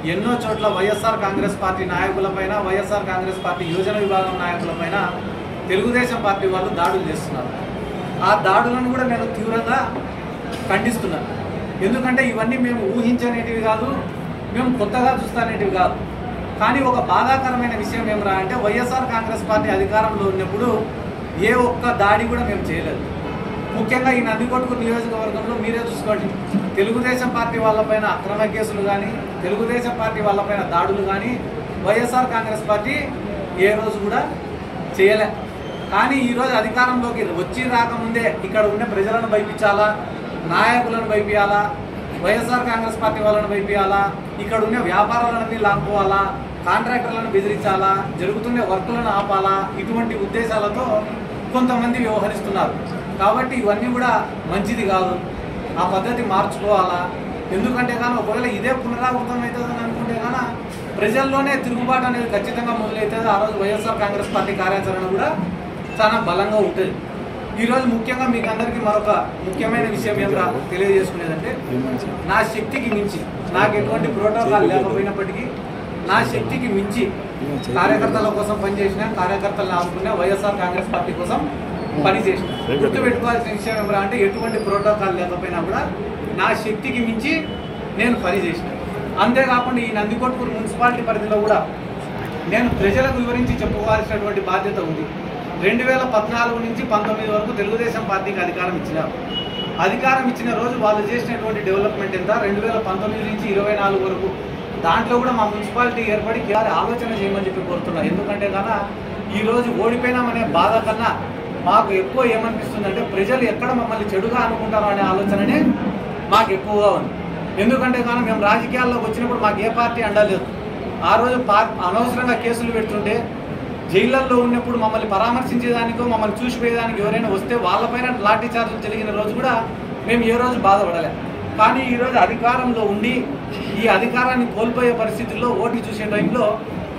ఎన్నో చోట్ల YSR Congress party నాయకులపైన, YSR Congress party యువజన విభాగం నాయకులపైన తెలుగుదేశం పార్టీ వాళ్ళు దాడులు చేస్తున్నారు. ఆ దాడులను కూడా నేను తీవ్రంగా ఖండిస్తున్నాను. ఎందుకంటే ఇవన్నీ మేము ఊహించనేటివి కాదు, మేము కొత్తగా చూస్తానేటివి కాదు. కానీ ఒక బాధాకరమైన విషయం ఏమరా అంటే వైఎస్ఆర్ కాంగ్రెస్ పార్టీ అధికారంలో ఉన్నప్పుడు ఏ ఒక్క దాడి కూడా మేము చేయలేదు. ముఖ్యంగా ఈ నందికొట్కూరు నియోజకవర్గంలో మీరే చూసుకోండి, తెలుగుదేశం పార్టీ వాళ్ళపైన అక్రమ కేసులు కానీ, తెలుగుదేశం పార్టీ వాళ్ళపైన దాడులు కానీ వైఎస్ఆర్ కాంగ్రెస్ పార్టీ ఏ రోజు కూడా చేయలే. కానీ ఈరోజు అధికారంలోకి వచ్చి రాకముందే ఇక్కడ ఉన్న ప్రజలను భయపించాలా, నాయకులను భయపియాలా, వైఎస్ఆర్ కాంగ్రెస్ పార్టీ వాళ్ళని భయపియాలా, ఇక్కడ ఉన్న వ్యాపారాలన్నీ లాక్కోవాలా, కాంట్రాక్టర్లను బెదిరించాలా, జరుగుతున్న వర్కులను ఆపాలా, ఇటువంటి ఉద్దేశాలతో కొంతమంది వ్యవహరిస్తున్నారు. కాబట్టి ఇవన్నీ కూడా మంచిది కాదు, ఆ పద్ధతి మార్చుకోవాలా. ఎందుకంటే కానీ ఒకవేళ ఇదే పునరావృతం అవుతుందని అనుకుంటే కానీ ప్రజల్లోనే తిరుగుబాటు అనేది ఖచ్చితంగా మొదలవుతుంది. ఆ రోజు వైఎస్ఆర్ కాంగ్రెస్ పార్టీ కార్యాచరణ కూడా చాలా బలంగా ఉంటుంది. ఈరోజు ముఖ్యంగా మీకు అందరికీ మరొక ముఖ్యమైన విషయం ఏమిరా తెలియజేసుకునేదంటే, నా శక్తికి మించి, నాకు ఎటువంటి ప్రోటోకాల్ లేకపోయినప్పటికీ నా శక్తికి మించి కార్యకర్తల కోసం పనిచేసిన, కార్యకర్తలను ఆపుకున్న, వైఎస్ఆర్ కాంగ్రెస్ పార్టీ కోసం పనిచేసిన. గుర్తుపెట్టుకోవాల్సిన విషయం ఏమిరా అంటే ఎటువంటి ప్రోటోకాల్ లేకపోయినా కూడా నా శక్తికి మించి నేను పనిచేసిన. అంతేకాకుండా ఈ నందికొట్కూరు మున్సిపాలిటీ పరిధిలో కూడా నేను ప్రజలకు వివరించి చెప్పుకోవాల్సినటువంటి బాధ్యత ఉంది. 2014 నుంచి 19 వరకు తెలుగుదేశం పార్టీకి అధికారం ఇచ్చినారు. అధికారం ఇచ్చిన రోజు వాళ్ళు చేసినటువంటి డెవలప్మెంట్ ఎంత, 2019 నుంచి 24 వరకు దాంట్లో కూడా మా మున్సిపాలిటీ ఏర్పడి ఆలోచన చేయమని చెప్పి కోరుతున్నా. ఎందుకంటే కన్నా ఈరోజు ఓడిపోయినామనే బాధ కన్నా మాకు ఎక్కువ ఏమనిపిస్తుందంటే ప్రజలు ఎక్కడ మమ్మల్ని చెడుగా అనుకుంటారో అనే ఆలోచననే మాకు ఎక్కువగా ఉంది. ఎందుకంటే కానీ మేము రాజకీయాల్లోకి వచ్చినప్పుడు మాకు ఏ పార్టీ అండలేదు. ఆ రోజు అనవసరంగా కేసులు పెడుతుంటే, జైళ్ళల్లో ఉన్నప్పుడు మమ్మల్ని పరామర్శించేదానికో మమ్మల్ని చూసిపోయేదానికి ఎవరైనా వస్తే వాళ్ళపైన లాఠీ చార్జీలు జరిగిన రోజు కూడా మేము ఏ రోజు బాధపడలే. కానీ ఈరోజు అధికారంలో ఉండి ఈ అధికారాన్ని కోల్పోయే పరిస్థితుల్లో ఓట్లు చూసే టైంలో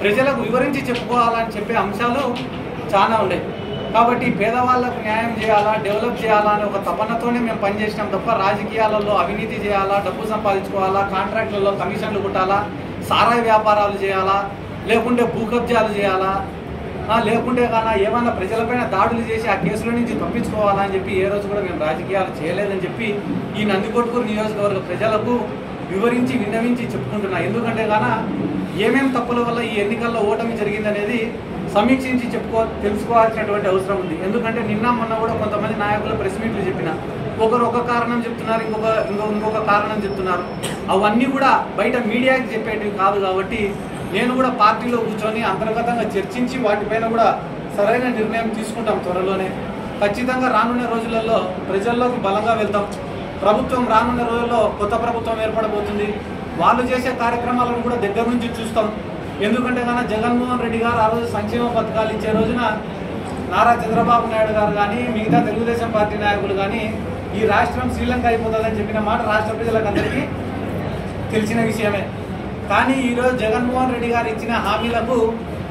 ప్రజలకు వివరించి చెప్పుకోవాలని చెప్పే అంశాలు చాలా ఉన్నాయి. కాబట్టి పేదవాళ్లకు న్యాయం చేయాలా, డెవలప్ చేయాలా అనే ఒక తపనతోనే మేము పనిచేసినాం తప్ప రాజకీయాలలో అవినీతి చేయాలా, డబ్బు సంపాదించుకోవాలా, కాంట్రాక్టులలో కమిషన్లు కొట్టాలా, సారాయి వ్యాపారాలు చేయాలా, లేకుంటే భూ కబ్జాలు చేయాలా, లేకుంటే కానీ ఏమన్నా ప్రజలపైన దాడులు చేసి ఆ కేసుల నుంచి తప్పించుకోవాలా అని చెప్పి ఏ రోజు కూడా మేము రాజకీయాలు చేయలేదని చెప్పి ఈ నందికొట్కూరు నియోజకవర్గ ప్రజలకు వివరించి విన్నవించి చెప్పుకుంటున్నా. ఎందుకంటే కానీ ఏమేం తప్పుల వల్ల ఈ ఎన్నికల్లో ఓటమి జరిగిందనేది సమీక్షించి తెలుసుకోవాల్సినటువంటి అవసరం ఉంది. ఎందుకంటే నిన్న మొన్న కూడా కొంతమంది నాయకులు ప్రెస్ మీట్లు చెప్పిన, ఒకరు ఒక కారణం చెప్తున్నారు, ఇంకొక కారణం చెప్తున్నారు. అవన్నీ కూడా బయట మీడియాకి చెప్పేటివి కాదు. కాబట్టి నేను కూడా పార్టీలో కూర్చొని అంతర్గతంగా చర్చించి వాటిపైన కూడా సరైన నిర్ణయం తీసుకుంటాం త్వరలోనే. ఖచ్చితంగా రానున్న రోజులలో ప్రజల్లోకి బలంగా వెళ్తాం. ప్రభుత్వం రానున్న రోజుల్లో కొత్త ప్రభుత్వం ఏర్పడబోతుంది. వాళ్ళు చేసే కార్యక్రమాలను కూడా దగ్గర నుంచి చూస్తాం. ఎందుకంటే కన్నా జగన్మోహన్ రెడ్డి గారు ఆ రోజు సంక్షేమ పథకాలు ఇచ్చే రోజున నారా చంద్రబాబు నాయుడు గారు కానీ మిగతా తెలుగుదేశం పార్టీ నాయకులు కానీ ఈ రాష్ట్రం శ్రీలంక అయిపోతుందని చెప్పిన మాట రాష్ట్ర ప్రజలకు అందరికీ తెలిసిన విషయమే. కానీ ఈరోజు జగన్మోహన్ రెడ్డి గారు ఇచ్చిన హామీలకు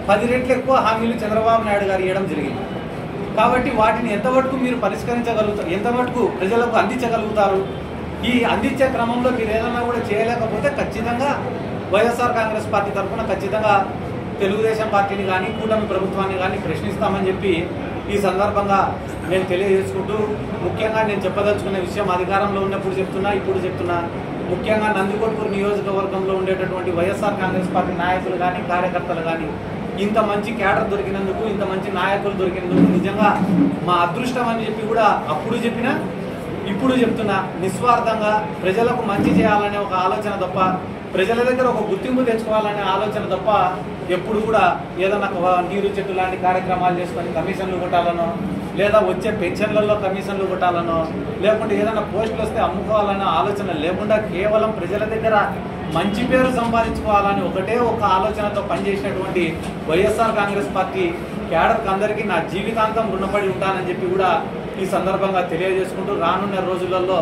10 రెట్లు ఎక్కువ హామీలు చంద్రబాబు నాయుడు గారు ఇవ్వడం జరిగింది. కాబట్టి వాటిని ఎంతవరకు మీరు పరిష్కరించగలుగుతారు, ఎంతవరకు ప్రజలకు అందించగలుగుతారు? ఈ అందించే క్రమంలో మీరు ఏదన్నా కూడా చేయలేకపోతే ఖచ్చితంగా వైఎస్ఆర్ కాంగ్రెస్ పార్టీ తరఫున ఖచ్చితంగా తెలుగుదేశం పార్టీని కానీ కూటమి ప్రభుత్వాన్ని కానీ ప్రశ్నిస్తామని చెప్పి ఈ సందర్భంగా నేను తెలియజేసుకుంటూ, ముఖ్యంగా నేను చెప్పదలుచుకున్న విషయం అధికారంలో ఉన్నప్పుడు చెప్తున్నా, ఇప్పుడు చెప్తున్నా, ముఖ్యంగా నందికొట్కూరు నియోజకవర్గంలో ఉండేటటువంటి వైఎస్ఆర్ కాంగ్రెస్ పార్టీ నాయకులు కానీ కార్యకర్తలు కానీ ఇంత మంచి క్యాడర్ దొరికినందుకు, ఇంత మంచి నాయకులు దొరికినందుకు నిజంగా మా అదృష్టం అని చెప్పి కూడా అప్పుడు చెప్పినా ఇప్పుడు చెప్తున్నా. నిస్వార్థంగా ప్రజలకు మంచి చేయాలనే ఒక ఆలోచన తప్ప, ప్రజల దగ్గర ఒక గుర్తింపు తెచ్చుకోవాలనే ఆలోచన తప్ప ఎప్పుడు కూడా ఏదన్నా నీరు చెట్టు లాంటి కార్యక్రమాలు చేసుకొని కమిషన్లు కొట్టాలనో, లేదా వచ్చే పెన్షన్లలో కమిషన్లు కొట్టాలనో, లేకుంటే ఏదైనా పోస్టులు వస్తే అమ్ముకోవాలనే ఆలోచన లేకుండా కేవలం ప్రజల దగ్గర మంచి పేరు సంపాదించుకోవాలని ఒకటే ఒక ఆలోచనతో పనిచేసినటువంటి వైఎస్ఆర్ కాంగ్రెస్ పార్టీ క్యాడర్కి అందరికీ నా జీవితాంతం రుణపడి ఉంటానని చెప్పి కూడా ఈ సందర్భంగా తెలియజేసుకుంటూ, రానున్న రోజులలో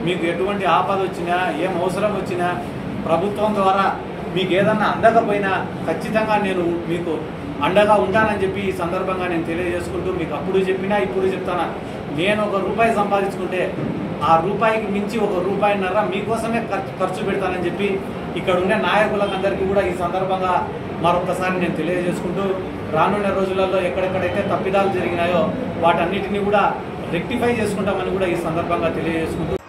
మీకు ఎటువంటి ఆపద వచ్చినా, ఏం అవసరం వచ్చినా, ప్రభుత్వం ద్వారా మీకు ఏదన్నా అందకపోయినా ఖచ్చితంగా నేను మీకు అండగా ఉంటానని చెప్పి ఈ సందర్భంగా నేను తెలియజేసుకుంటూ, మీకు అప్పుడు చెప్పినా ఇప్పుడు చెప్తానా, నేను 1 రూపాయి సంపాదించుకుంటే ఆ రూపాయికి మించి ₹1.5 మీకోసమే ఖర్చు పెడతానని చెప్పి ఇక్కడ ఉన్న నాయకులందరికీ కూడా ఈ సందర్భంగా మరొకసారి నేను తెలియజేసుకుంటూ రానున్న రోజులలో ఎక్కడెక్కడైతే తప్పిదాలు జరిగినాయో వాటన్నిటిని కూడా రెక్టిఫై చేసుకుంటామని కూడా ఈ సందర్భంగా తెలియజేసుకుంటూ